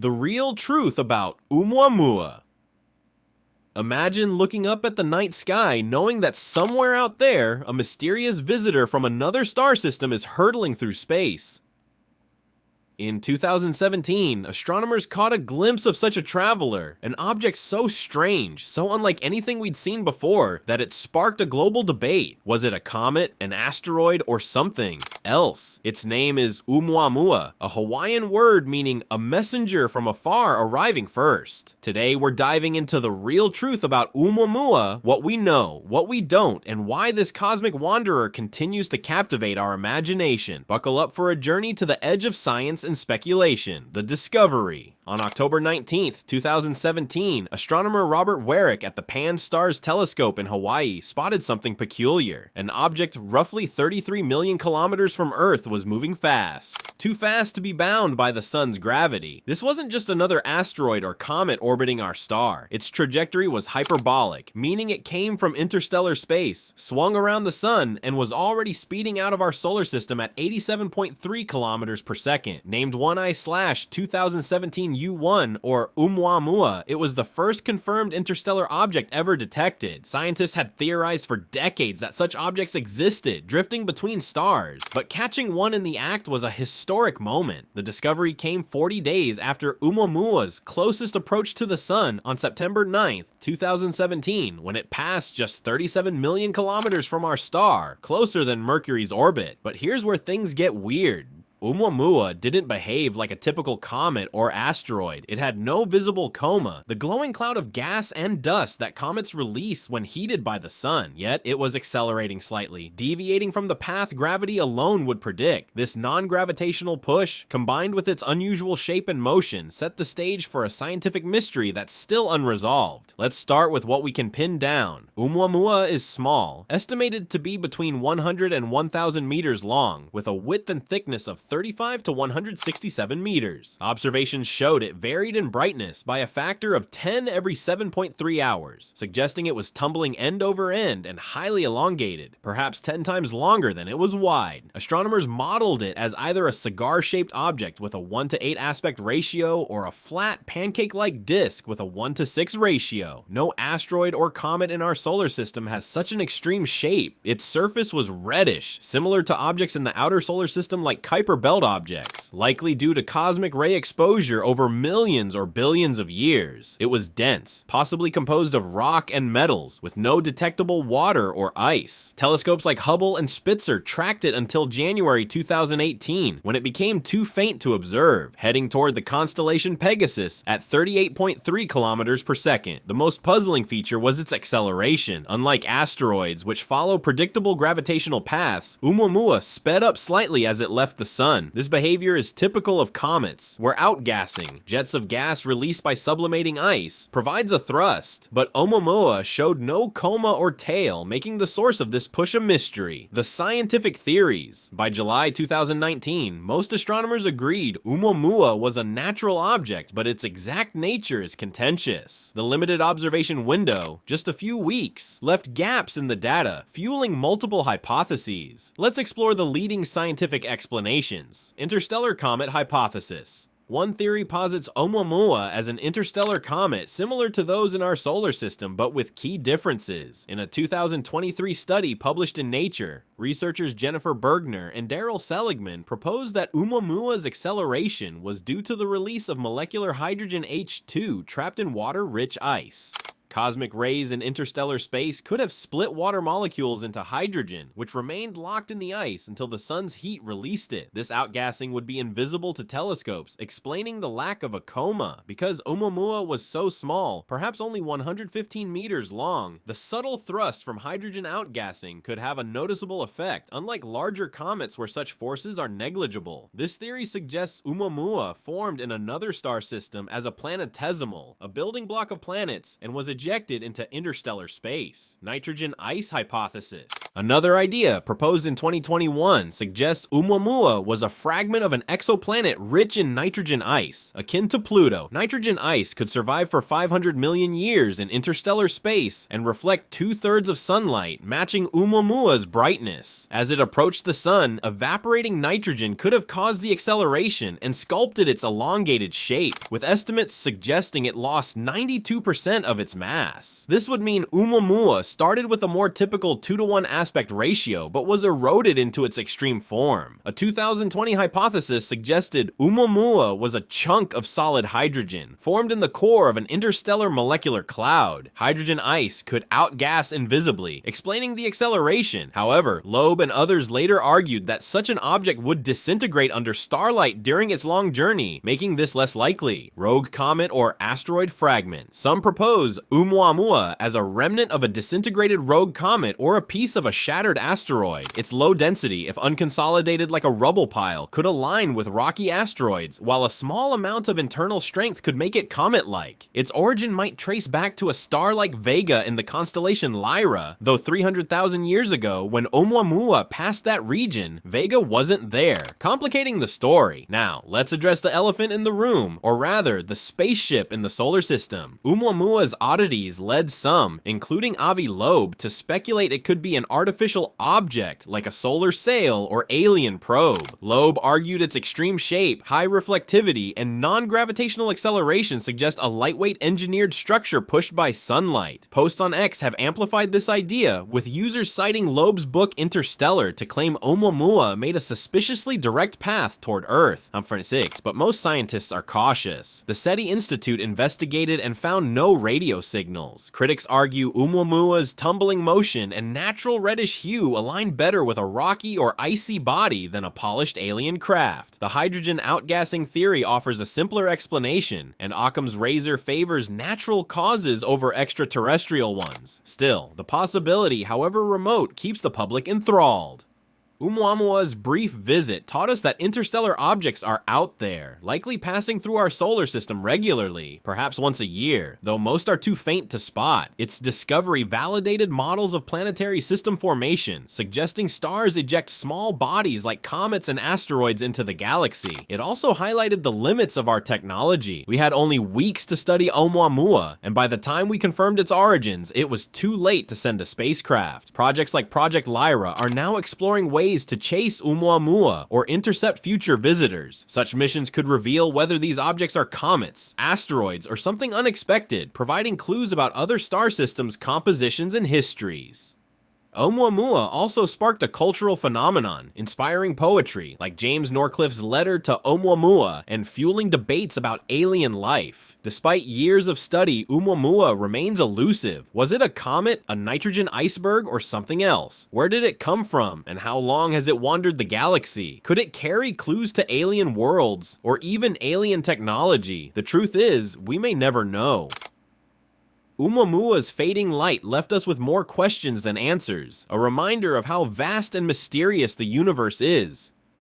The real truth about Oumuamua. Imagine looking up at the night sky knowing that somewhere out there, a mysterious visitor from another star system is hurtling through space. In 2017, astronomers caught a glimpse of such a traveler, an object so strange, so unlike anything we'd seen before, that it sparked a global debate. Was it a comet, an asteroid, or something else? Its name is Oumuamua, a Hawaiian word meaning a messenger from afar arriving first. Today, we're diving into the real truth about Oumuamua, what we know, what we don't, and why this cosmic wanderer continues to captivate our imagination. Buckle up for a journey to the edge of science and speculation, the discovery. On October 19th, 2017, astronomer Robert Warwick at the Pan-STARRS telescope in Hawaii spotted something peculiar. An object roughly 33 million kilometers from Earth was moving fast. Too fast to be bound by the sun's gravity. This wasn't just another asteroid or comet orbiting our star. Its trajectory was hyperbolic, meaning it came from interstellar space, swung around the sun, and was already speeding out of our solar system at 87.3 kilometers per second. Named 1I/2017 U1 or Oumuamua, it was the first confirmed interstellar object ever detected. Scientists had theorized for decades that such objects existed, drifting between stars. But catching one in the act was a historic moment. The discovery came 40 days after Oumuamua's closest approach to the sun on September 9th, 2017, when it passed just 37 million kilometers from our star, closer than Mercury's orbit. But here's where things get weird. Oumuamua didn't behave like a typical comet or asteroid. It had no visible coma, the glowing cloud of gas and dust that comets release when heated by the sun. Yet it was accelerating slightly, deviating from the path gravity alone would predict. This non-gravitational push, combined with its unusual shape and motion, set the stage for a scientific mystery that's still unresolved. Let's start with what we can pin down. Oumuamua is small, estimated to be between 100 and 1,000 meters long, with a width and thickness of 35 to 167 meters. Observations showed it varied in brightness by a factor of 10 every 7.3 hours, suggesting it was tumbling end over end and highly elongated, perhaps 10 times longer than it was wide. Astronomers modeled it as either a cigar-shaped object with a 1:8 aspect ratio or a flat pancake-like disk with a 1:6 ratio. No asteroid or comet in our solar system has such an extreme shape. Its surface was reddish, similar to objects in the outer solar system like Kuiper Belt objects, likely due to cosmic ray exposure over millions or billions of years. It was dense, possibly composed of rock and metals, with no detectable water or ice. Telescopes like Hubble and Spitzer tracked it until January 2018, when it became too faint to observe, heading toward the constellation Pegasus at 38.3 kilometers per second. The most puzzling feature was its acceleration. Unlike asteroids, which follow predictable gravitational paths, Oumuamua sped up slightly as it left the sun. This behavior is typical of comets, where outgassing, jets of gas released by sublimating ice, provides a thrust. But Oumuamua showed no coma or tail, making the source of this push a mystery. The scientific theories. By July 2019, most astronomers agreed Oumuamua was a natural object, but its exact nature is contentious. The limited observation window, just a few weeks, left gaps in the data, fueling multiple hypotheses. Let's explore the leading scientific explanations. Interstellar comet hypothesis. One theory posits Oumuamua as an interstellar comet similar to those in our solar system, but with key differences. In a 2023 study published in Nature, researchers Jennifer Bergner and Daryl Seligman proposed that Oumuamua's acceleration was due to the release of molecular hydrogen H2 trapped in water-rich ice. Cosmic rays in interstellar space could have split water molecules into hydrogen, which remained locked in the ice until the sun's heat released it. This outgassing would be invisible to telescopes, explaining the lack of a coma. Because Oumuamua was so small, perhaps only 115 meters long, the subtle thrust from hydrogen outgassing could have a noticeable effect, unlike larger comets where such forces are negligible. This theory suggests Oumuamua formed in another star system as a planetesimal, a building block of planets, and was ejected into interstellar space. Nitrogen ice hypothesis. Another idea, proposed in 2021, suggests Oumuamua was a fragment of an exoplanet rich in nitrogen ice. Akin to Pluto, nitrogen ice could survive for 500 million years in interstellar space and reflect 2/3 of sunlight, matching Oumuamua's brightness. As it approached the sun, evaporating nitrogen could have caused the acceleration and sculpted its elongated shape, with estimates suggesting it lost 92% of its mass. This would mean Oumuamua started with a more typical 2-to-1 aspect ratio, but was eroded into its extreme form. A 2020 hypothesis suggested Oumuamua was a chunk of solid hydrogen, formed in the core of an interstellar molecular cloud. Hydrogen ice could outgas invisibly, explaining the acceleration. However, Loeb and others later argued that such an object would disintegrate under starlight during its long journey, making this less likely. Rogue comet or asteroid fragment. Some propose Oumuamua as a remnant of a disintegrated rogue comet or a piece of a shattered asteroid. Its low density, if unconsolidated like a rubble pile, could align with rocky asteroids, while a small amount of internal strength could make it comet-like. Its origin might trace back to a star like Vega in the constellation Lyra, though 300,000 years ago, when Oumuamua passed that region, Vega wasn't there, complicating the story. Now, let's address the elephant in the room, or rather, the spaceship in the solar system. Oumuamua's oddities led some, including Avi Loeb, to speculate it could be an artificial object like a solar sail or alien probe. Loeb argued its extreme shape, high reflectivity, and non-gravitational acceleration suggest a lightweight engineered structure pushed by sunlight. Posts on X have amplified this idea, with users citing Loeb's book Interstellar to claim Oumuamua made a suspiciously direct path toward Earth. I'm for 6, but most scientists are cautious. The SETI Institute investigated and found no radio signals. Critics argue Oumuamua's tumbling motion and natural reddish hue align better with a rocky or icy body than a polished alien craft. The hydrogen outgassing theory offers a simpler explanation, and Occam's razor favors natural causes over extraterrestrial ones. Still, the possibility, however remote, keeps the public enthralled. Oumuamua's brief visit taught us that interstellar objects are out there, likely passing through our solar system regularly, perhaps once a year, though most are too faint to spot. Its discovery validated models of planetary system formation, suggesting stars eject small bodies like comets and asteroids into the galaxy. It also highlighted the limits of our technology. We had only weeks to study Oumuamua, and by the time we confirmed its origins, it was too late to send a spacecraft. Projects like Project Lyra are now exploring ways to chase Oumuamua or intercept future visitors. Such missions could reveal whether these objects are comets, asteroids, or something unexpected, providing clues about other star systems' compositions and histories. Oumuamua also sparked a cultural phenomenon, inspiring poetry, like James Norcliffe's letter to Oumuamua, and fueling debates about alien life. Despite years of study, Oumuamua remains elusive. Was it a comet, a nitrogen iceberg, or something else? Where did it come from, and how long has it wandered the galaxy? Could it carry clues to alien worlds, or even alien technology? The truth is, we may never know. Oumuamua's fading light left us with more questions than answers, a reminder of how vast and mysterious the universe is.